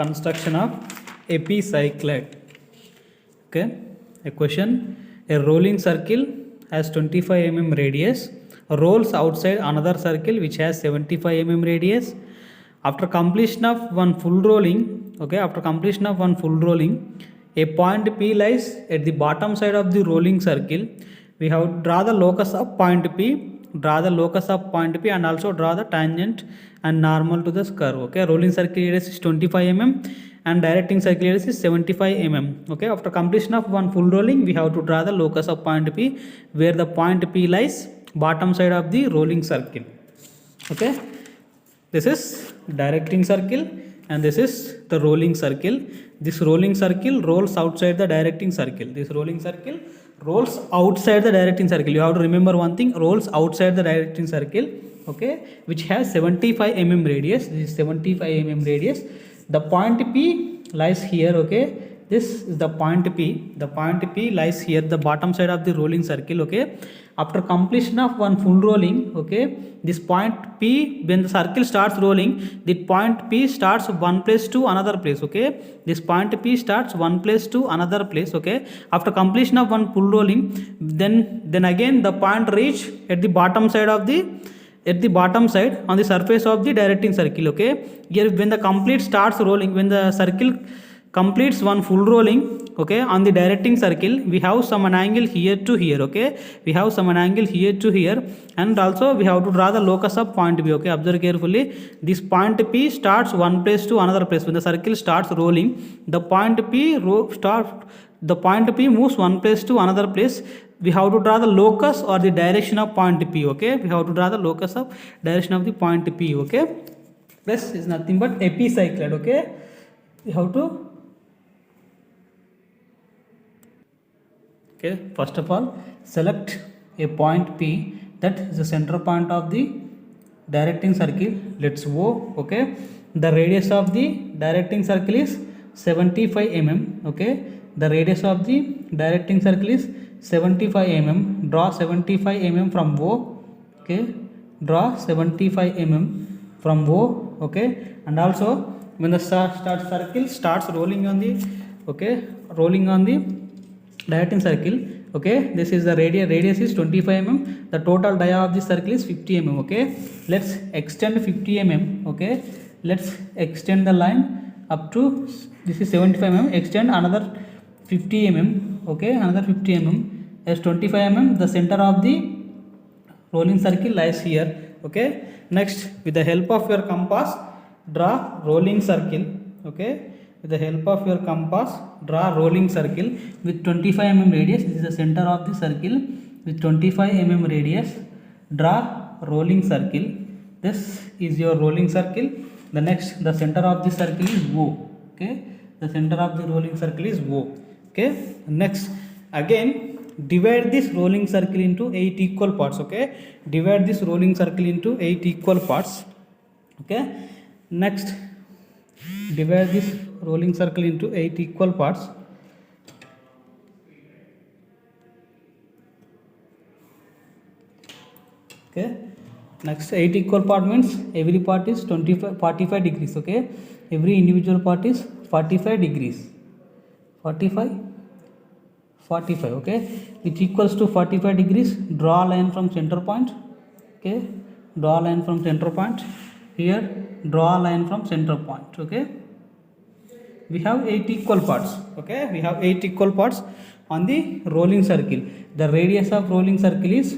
Construction of epicyclette. Okay, a question: a rolling circle has 25 mm radius rolls outside another circle which has 75 mm radius. After completion of one full rolling, a point P lies at the bottom side of the rolling circle. We have to draw the locus of point P, and also draw the tangent and normal to the curve. Okay, rolling circle radius is 25 mm and directing circle radius is 75 mm. Okay, after completion of one full rolling, we have to draw the locus of point P, where the point P lies bottom side of the rolling circle. Okay, this is directing circle and this is the rolling circle. This rolling circle rolls outside the directing circle. This rolling circle rolls outside the directing circle. You have to remember one thing: rolls outside the directing circle. Okay, which has 75 mm radius. This is 75 mm radius. The point P lies here. Okay, this is the point P. The point P lies here, the bottom side of the rolling circle. Okay, after completion of one full rolling, okay, this point P, when the circle starts rolling, the point P starts one place to another place. Okay, this point P starts one place to another place. Okay, after completion of one full rolling, then again the point reach at the bottom side on the surface of the directing circle. Okay, here when the complete starts rolling, when the circle completes one full rolling, okay, on the directing circle, we have some an angle here to here. Okay, we have some an angle here to here, and also we have to draw the locus of point B. Okay, observe carefully. This point P starts one place to another place. When the circle starts rolling, the point P moves one place to another place. We have to draw the locus or the direction of point P. Okay, we have to draw the locus of direction of the point P. Okay, this is nothing but epicycloid. Okay, we have to. Okay, first of all, select a point P that is the center point of the directing circle. Let's O. Okay, the radius of the directing circle is 75 mm. Okay, the radius of the directing circle is 75 mm. Draw 75 mm from O. Okay, draw 75 mm from O. Okay, and also when the circle starts rolling on the directing circle. Okay, this is the radius is 25 mm. The total dia of the circle is 50 mm. Okay, let's extend 50 mm. Okay, let's extend the line up to, this is 75 mm, extend another 50 mm. Okay, another 50 mm as 25 mm. The center of the rolling circle lies here. Okay, next, with the help of your compass, draw rolling circle. Okay, with the help of your compass, draw rolling circle with 25 mm radius. This is the center of the circle with 25 mm radius. Draw rolling circle. This is your rolling circle. The next, the center of the circle is O. Okay, the center of the rolling circle is O. Okay, next, again divide this rolling circle into 8 equal parts. Okay, divide this rolling circle into 8 equal parts. Okay, next, divide this rolling circle into 8 equal parts. Okay, next, 8 equal part means every part is 45 degrees. Okay, every individual part is 45 degrees. 45. Okay, which equals to 45 degrees. Draw a line from center point. Okay, draw a line from center point. Here, draw a line from center point. Okay, we have 8 equal parts. Okay, we have 8 equal parts on the rolling circle. The radius of rolling circle is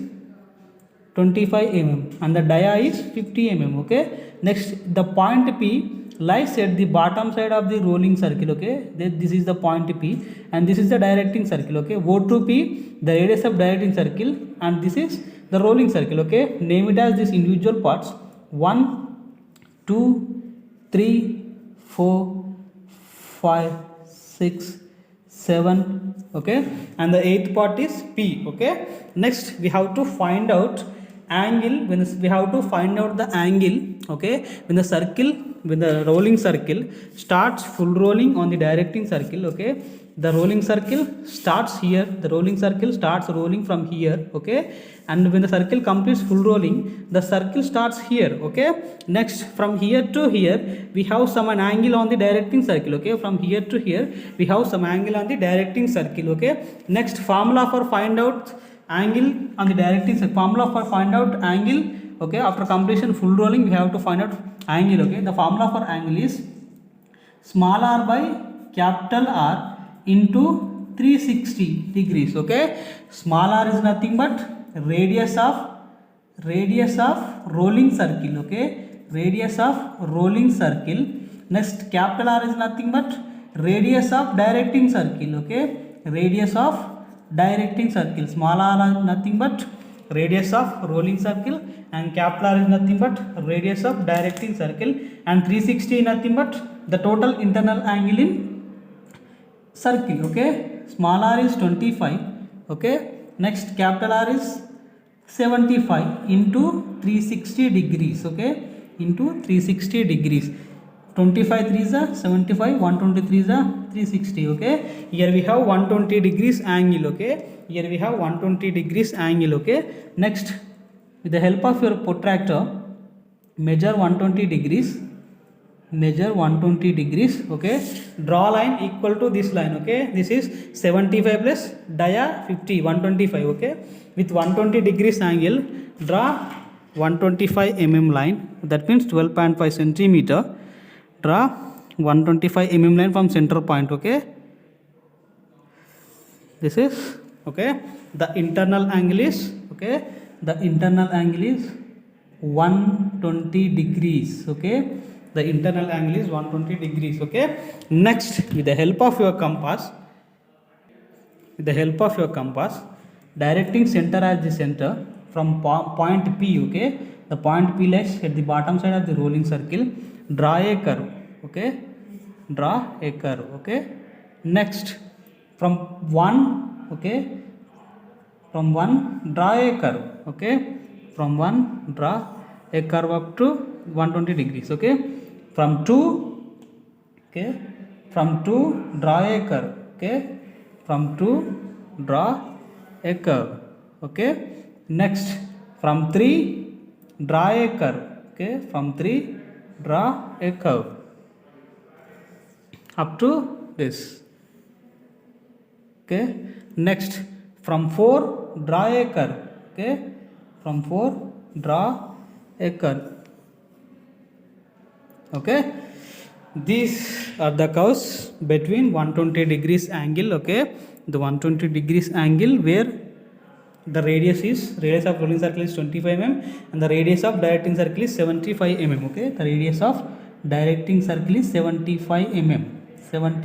25 mm and the dia is 50 mm. Okay, next, the point P lies at the bottom side of the rolling circle. Okay, this is the point P and this is the directing circle. Okay, O to P, the radius of directing circle, and this is the rolling circle. Okay, name it as these individual parts: 1, 2, 3, 4, 5, 6, 7. Okay, and the 8th part is P. Okay, next, we have to find out angle. We have to find out the angle. Okay, when the rolling circle starts full rolling on the directing circle. Okay, the rolling circle starts here, the rolling circle starts rolling from here, okay, and when the circle completes full rolling, the circle starts here, okay. Next, from here to here we have some an angle on the directing circle, okay. From here to here we have some angle on the directing circle, okay. Next, formula for find out angle on the directing circle, formula for find out angle, okay, after completion full rolling we have to find out angle, okay. The formula for angle is small r by capital R into 360 degrees, okay. Small r is nothing but radius of rolling circle, okay, radius of rolling circle. Next, capital R is nothing but radius of directing circle, okay, radius of directing circle. Small r is nothing but radius of rolling circle, and capital R is nothing but radius of directing circle, and 360 is nothing but the total internal angle in circle, okay. Small r is 25, okay. Next, capital R is 75 into 360 degrees, okay, into 360 degrees. 25 3 is a 75, 123 is a 360, okay. Here we have 120 degrees angle, okay. Here we have 120 degrees angle, okay. Next, with the help of your protractor, measure 120 degrees, measure 120 degrees, okay. Draw line equal to this line, okay. This is 75 plus dia 50, 125, okay. With 120 degrees angle, draw 125 mm line, that means 12.5 centimeter. Draw 125 mm line from center point, okay. This is, okay, the internal angle is, okay, the internal angle is 120 degrees, okay. The internal angle is 120 degrees, okay. Next, with the help of your compass, directing center as the center from point P, okay. The point P lies at the bottom side of the rolling circle. Draw a curve, okay. Draw a curve, okay. Next, from 1, okay, from 1 draw a curve, okay. From 1 draw a curve up to 120 degrees, okay. From 2, okay, from 2 draw a curve, okay. From 2 draw a curve, okay. Next, from 3 draw a curve, okay. From 3 draw a curve up to this, okay. Next, from 4 draw a curve, okay. From 4 draw a curve, okay. These are the curves between 120 degrees angle, okay. The 120 degrees angle where the radius of rolling circle is 25 mm and the radius of directing circle is 75 mm, okay. The radius of directing circle is 75 mm. When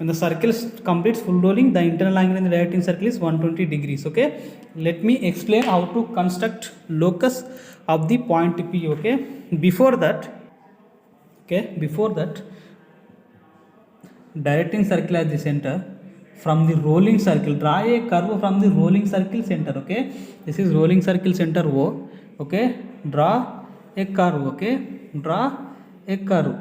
the circle completes full rolling, the internal angle in the directing circle is 120 degrees, okay. Let me explain how to construct locus of the point P, okay. Before that, directing circle at the center, from the rolling circle draw a curve from the rolling circle center, okay. This is rolling circle center O, okay. Draw a curve, okay. Draw a curve,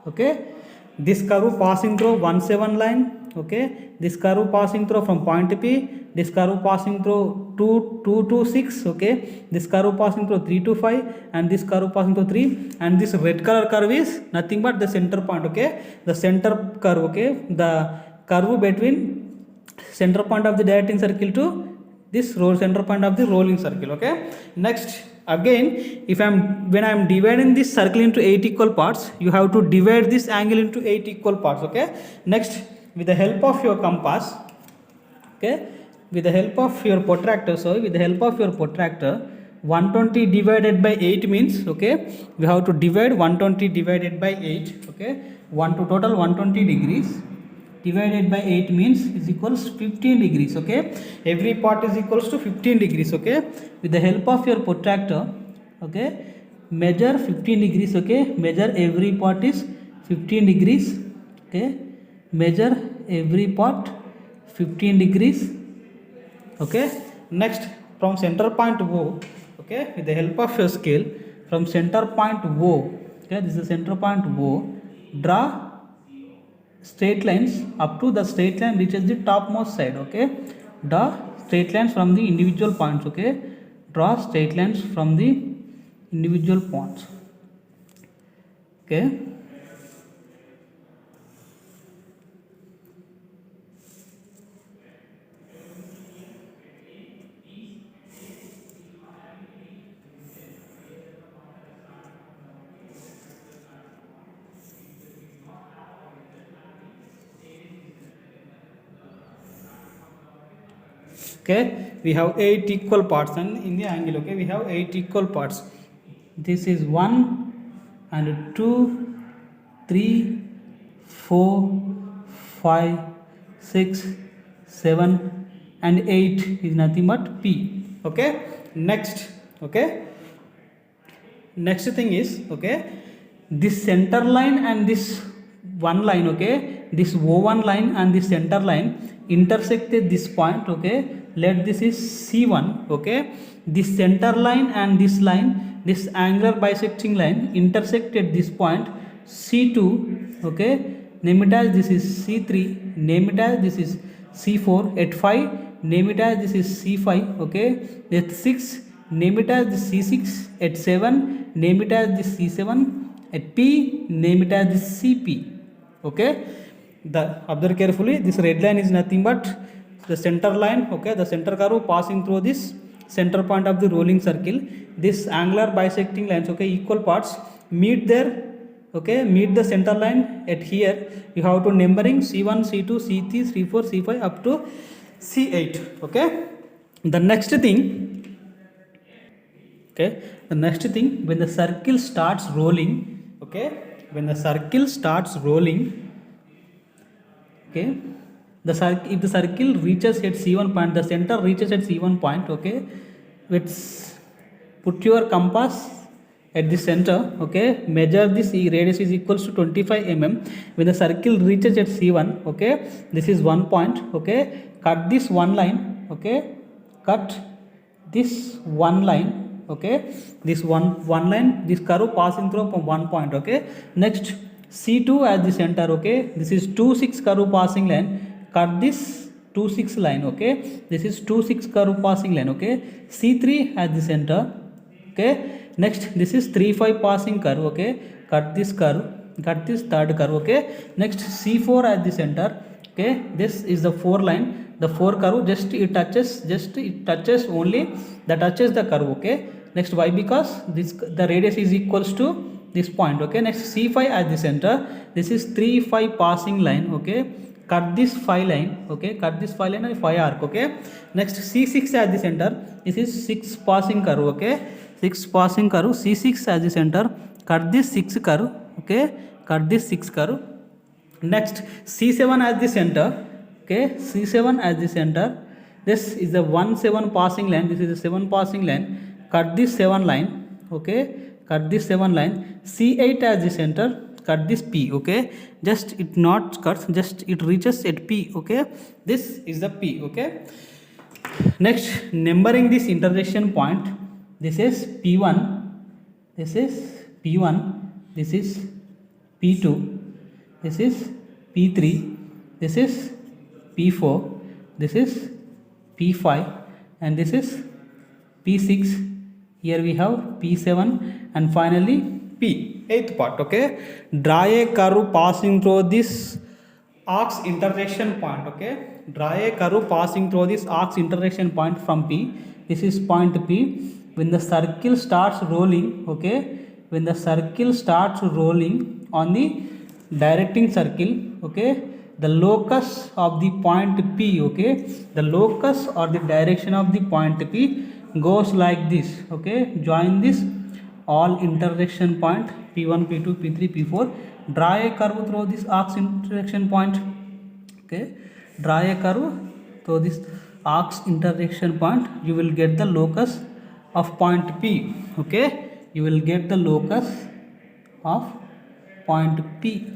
okay. This curve passing through 17 line, okay. This curve passing through from point P, this curve passing through 2 to 6, okay. This curve passing through 3 to 5, and this curve passing through 3, and this red color curve is nothing but the center point, okay. The center curve, okay. The curve between center point of the directing circle to this center point of the rolling circle, okay. Next, again, when I am dividing this circle into 8 equal parts, you have to divide this angle into 8 equal parts, okay. Next, with the help of your compass, okay, with the help of your protractor, 120 divided by 8 means, okay, we have to divide 120 divided by 8, okay. Total 120 degrees divided by 8 means is equals 15 degrees, okay. Every part is equals to 15 degrees, okay. With the help of your protractor, okay, measure 15 degrees, okay. Measure every part is 15 degrees, okay. Measure every part 15 degrees, okay. Next, from center point O, okay, with the help of your scale, from center point O, okay, this is center point O, draw straight lines up to the straight line reaches the topmost side. Okay, draw straight lines from the individual points. Okay, draw straight lines from the individual points. Okay, okay, we have 8 equal parts, and in the angle, okay, we have 8 equal parts. This is 1 and 2, 3, 4, 5, 6, 7 and 8 is nothing but P. Okay, next, okay, next thing is, okay, this center line and this one line, okay, this O1 line and this center line intersected this point. Okay, let this is C1. Okay, this center line and this line, this angular bisecting line intersected this point C2. Okay, name it as this is C3, name it as this is C4. At 5, name it as this is C5. Okay, at 6, name it as this C6. At 7, name it as this C7. At P, name it as this CP. Okay, the observe carefully, this red line is nothing but the center line. Okay, the center curve passing through this center point of the rolling circle. This angular bisecting lines, okay, equal parts meet there. Okay, meet the center line at here. You have to numbering C1, C2, C3, C4, C5 up to C8. Okay, the next thing, okay, the next thing, when the circle starts rolling, okay, when the circle starts rolling, okay, the circle, if the circle reaches at C1 point, the center reaches at C1 point. Okay, let's put your compass at the center. Okay, measure this radius is equals to 25 mm. When the circle reaches at C1, okay, this is 1 point. Okay, cut this one line. Okay, cut this one line. Okay, this one line, this curve passing through from 1 point. Okay, next C2 at the center. Okay, this is 2,6 curve passing line. Cut this 2,6 line. Okay, this is 2,6 curve passing line. Okay, C3 at the center. Okay, next this is 3,5 passing curve. Okay, cut this curve, cut this third curve. Okay, next C4 at the center. Okay, this is the 4 line, the 4 curve, just it touches only, that touches the curve. Okay, next why? Because this, the radius is equals to this point. Okay, next C5 at the center, this is 3,5 passing line. Okay, cut this 5 line. Okay, cut this 5 line and 5 arc. Okay, next C6 at the center, this is 6 passing curve. Okay, 6 passing curve, C6 at the center, cut this 6 curve. Okay, cut this 6 curve. Next C7 at the center. Okay, C7 at the center, this is the 1,7 passing line, this is the 7 passing line, cut this 7 line. Okay, cut this 7 line. C8 at the center, cut this P. Okay, just it not cuts, just it reaches at P. Okay, this is the P. Okay, next numbering this intersection point, this is P1, this is P1, this is P2, this is P3, this is P4, this is P5 and this is P6. Here we have P7 and finally P, 8th part. Okay, draw a curve passing through this arcs intersection point. Okay, draw a curve passing through this arcs intersection point from P. This is point P. When the circle starts rolling, okay, when the circle starts rolling on the directing circle, okay, the locus of the point P, okay, the locus or the direction of the point P goes like this. Okay, join this all intersection point P1, P2, P3, P4. Draw a curve through this arcs intersection point. Okay, draw a curve through this arcs intersection point. You will get the locus of point P. Okay, you will get the locus of point P.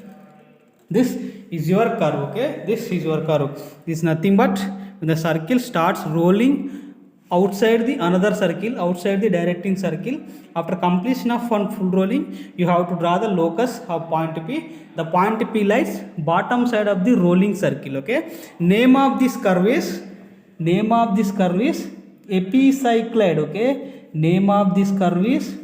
This is your curve. Okay, this is your curve. This is nothing but when the circle starts rolling outside the another circle, outside the directing circle. After completion of one full rolling, you have to draw the locus of point P. The point P lies bottom side of the rolling circle. Okay. Name of this curve is epicycloid. Okay. Name of this curve is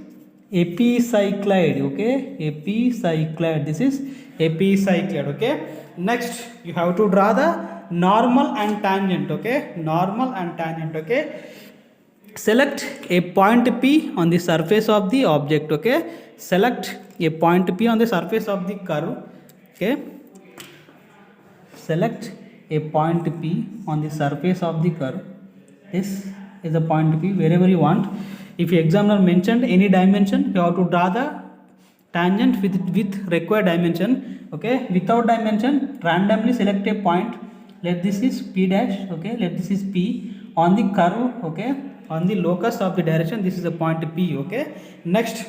epicycloid. Okay. Epicycloid. This is epicycloid. Okay. Next, you have to draw the normal and tangent. Okay. Normal and tangent. Okay. Select a point P on the surface of the object. Okay. Select a point P on the surface of the curve. Okay. Select a point P on the surface of the curve. This is a point P wherever you want. If your examiner mentioned any dimension, you have to draw the tangent with required dimension. Okay. Without dimension, randomly select a point. Let this is P dash. Okay. Let this is P on the curve. Okay. On the locus of the direction, this is the point P. Okay. Next,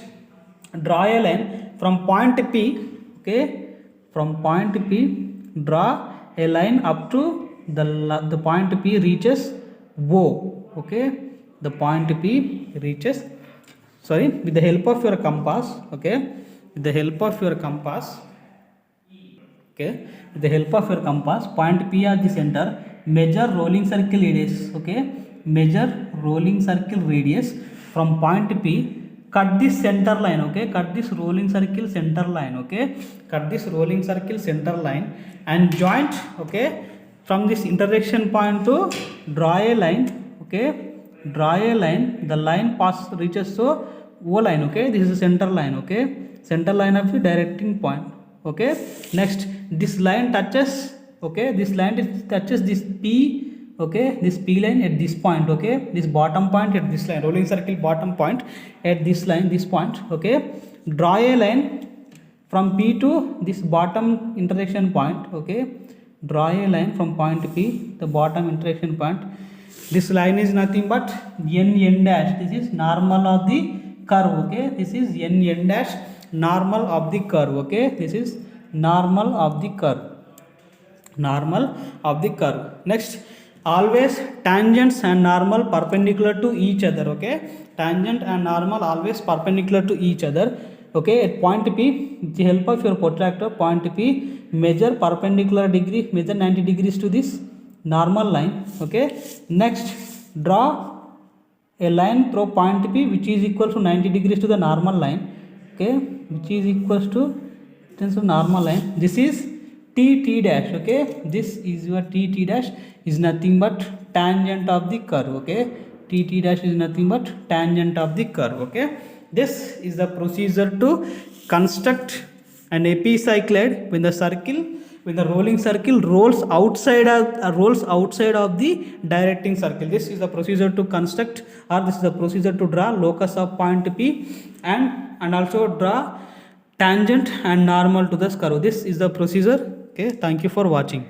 draw a line from point P. Okay. From point P, draw a line up to the point P reaches O. Okay. The point P reaches, with the help of your compass. Okay. With the help of your compass. Okay. With the help of your compass, point P at the center, measure rolling circle radius. Okay. Measure rolling circle radius from point P. Cut this center line. Okay. Cut this rolling circle center line. Okay. Cut this rolling circle center line and joint. Okay. From this intersection point to draw a line. Okay. Draw a line. The line reaches to O line. Okay. This is the center line. Okay. Center line of the directing point. Okay. Next, this line touches. Okay. This line touches this P. Okay. This P line at this point. Okay. This bottom point at this line. Rolling circle bottom point at this line. This point. Okay. Draw a line from P to this bottom intersection point. Okay. Draw a line from point P, the bottom intersection point. This line is nothing but n dash. This is normal of the curve. Okay. This is n dash, normal of the curve. Okay. This is normal of the curve. Normal of the curve. Next, always tangents and normal perpendicular to each other. Okay. Tangent and normal always perpendicular to each other. Okay. At point P, with the help of your protractor, point P, measure perpendicular degree, measure 90 degrees to this normal line. Okay. Next, draw a line through point P which is equal to 90 degrees to the normal line. Okay. Which is equals to normal line. This is T dash. Okay. This is your T dash is nothing but tangent of the curve. Okay. T dash is nothing but tangent of the curve. Okay. This is the procedure to construct an epicycloid when the rolling circle rolls outside of the directing circle. This is the procedure to construct, or this is the procedure to draw locus of point P and also draw tangent and normal to this curve. This is the procedure. Okay. Thank you for watching.